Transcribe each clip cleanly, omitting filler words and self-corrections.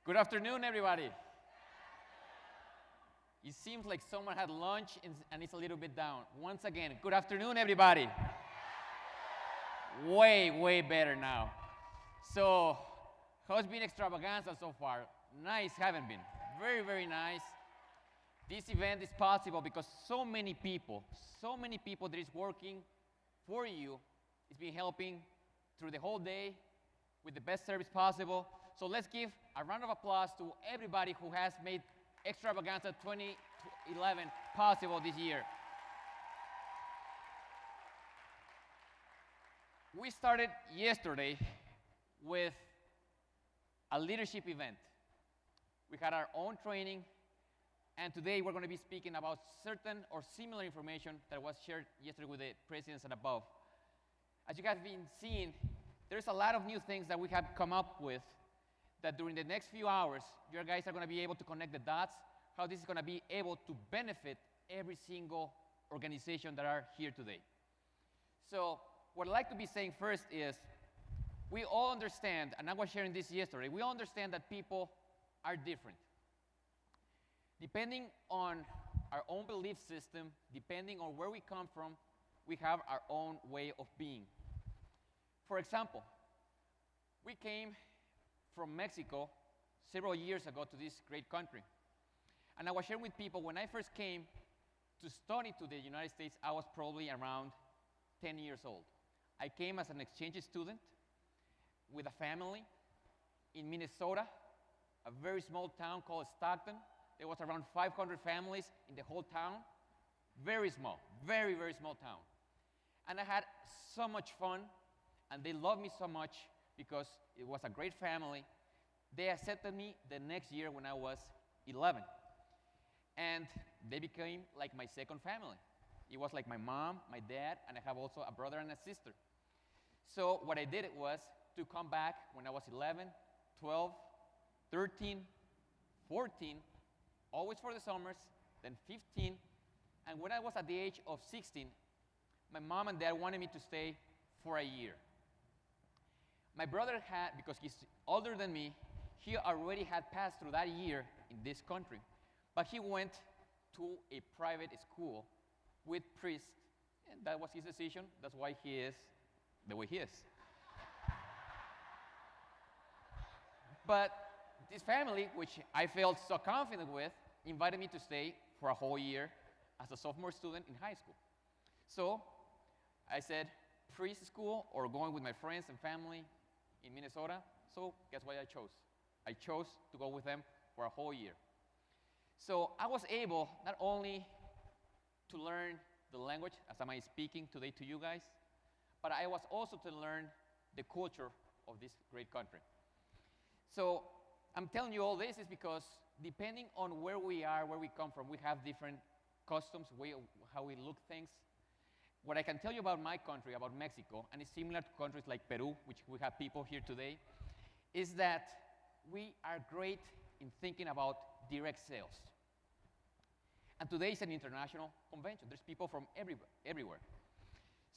Good afternoon, everybody. It seems like someone had lunch and it's a little bit down. Once again, good afternoon, everybody. Way better now. So, how's been Extravaganza so far? Nice, haven't been? Very nice. This event is possible because so many people that is working for you, it's been helping through the whole day with the best service possible. So let's give a round of applause to everybody who has made Extravaganza 2011 possible this year. We started yesterday with a leadership event. We had our own training, and today we're going to be speaking about certain or similar information that was shared yesterday with the presidents and above. As you guys have been seeing, there's a lot of new things that we have come up with that during the next few hours, you guys are going to be able to connect the dots, how this is going to be able to benefit every single organization that are here today. So what I'd like to be saying first is, we all understand, and I was sharing this yesterday, we all understand that people are different. Depending on our own belief system, depending on where we come from, we have our own way of being. For example, we came from Mexico several years ago to this great country. And I was sharing with people, when I first came to study to the United States, I was probably around 10 years old. I came as an exchange student with a family in Minnesota, a very small town called Stockton. There was around 500 families in the whole town. Very small, very small town. And I had so much fun, and they loved me so much because it was a great family. They accepted me the next year when I was 11. And they became like my second family. It was like my mom, my dad, and I have also a brother and a sister. So what I did was to come back when I was 11, 12, 13, 14, always for the summers, then 15, and when I was at the age of 16, my mom and dad wanted me to stay for a year. My brother had, because he's older than me, he already had passed through that year in this country, but he went to a private school with priests, and that was his decision. That's why he is the way he is. But this family, which I felt so confident with, invited me to stay for a whole year as a sophomore student in high school. So I said, priest school or going with my friends and family in Minnesota. So guess what I chose? I chose to go with them for a whole year. So I was able not only to learn the language as I'm speaking today to you guys, but I was also to learn the culture of this great country. So I'm telling you all this is because depending on where we are, where we come from, we have different customs, how we look things. What I can tell you about my country, about Mexico, and it's similar to countries like Peru, which we have people here today, is that we are great in thinking about direct sales. And today is an international convention. There's people from everywhere.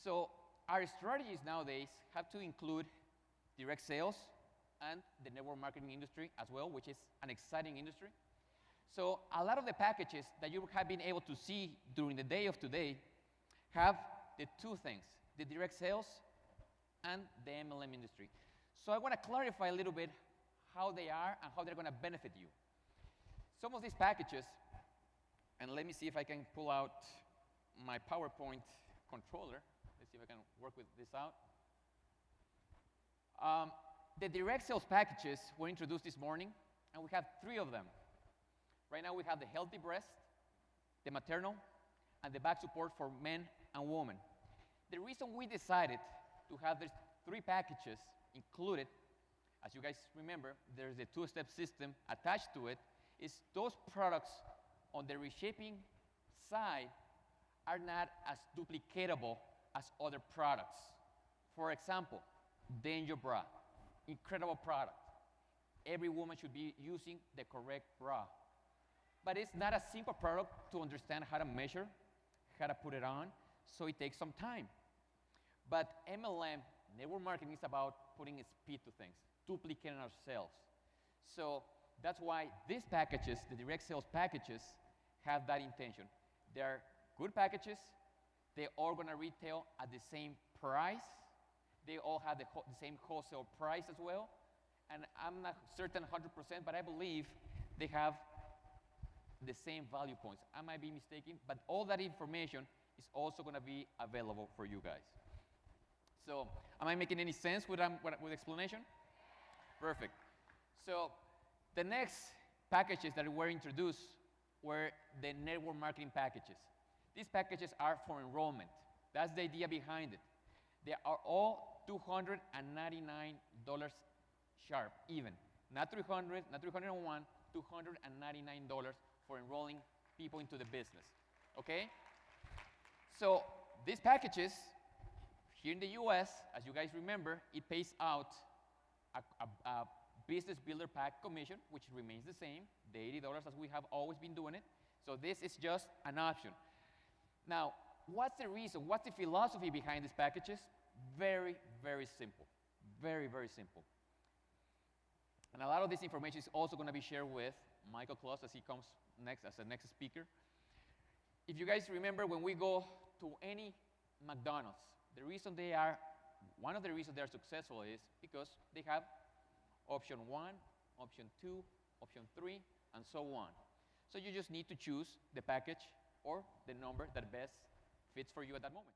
So our strategies nowadays have to include direct sales and the network marketing industry as well, which is an exciting industry. So a lot of the packages that you have been able to see during the day of today have the two things, the direct sales and the MLM industry. So I want to clarify a little bit how they are and how they're going to benefit you. Some of these packages, and let me see if I can pull out my PowerPoint controller. Let's see if I can work with this out. The direct sales packages were introduced this morning, and we have 3 of them. Right now we have the healthy breast, the maternal, and the back support for men and women. The reason we decided to have these 3 packages included, as you guys remember, there's a 2-step system attached to it, is those products on the reshaping side are not as duplicatable as other products. For example, Danger Bra, incredible product. Every woman should be using the correct bra. But it's not a simple product to understand how to measure, how to put it on, so it takes some time. But MLM, network marketing, is about putting speed to things, duplicating ourselves. So that's why these packages, the direct sales packages, have that intention. They're good packages. They're all going to retail at the same price. They all have the same wholesale price as well. And I'm not certain 100%, but I believe they have the same value points. I might be mistaken, but all that information is also going to be available for you guys. So, am I making any sense with explanation? Perfect. So, the next packages that were introduced were the network marketing packages. These packages are for enrollment. That's the idea behind it. They are all $299 sharp, even. Not 300, not 301, $299 for enrolling people into the business. Okay? So these packages, here in the US, as you guys remember, it pays out a business builder pack commission, which remains the same, the $80 as we have always been doing it. So this is just an option. Now, what's the reason? What's the philosophy behind these packages? Very, very simple. Very, very simple. And a lot of this information is also going to be shared with Michael Kloss as he comes next as the next speaker. If you guys remember, when we go to any McDonald's, one of the reasons they are successful is because they have option 1, option 2, option 3, and so on. So you just need to choose the package or the number that best fits for you at that moment.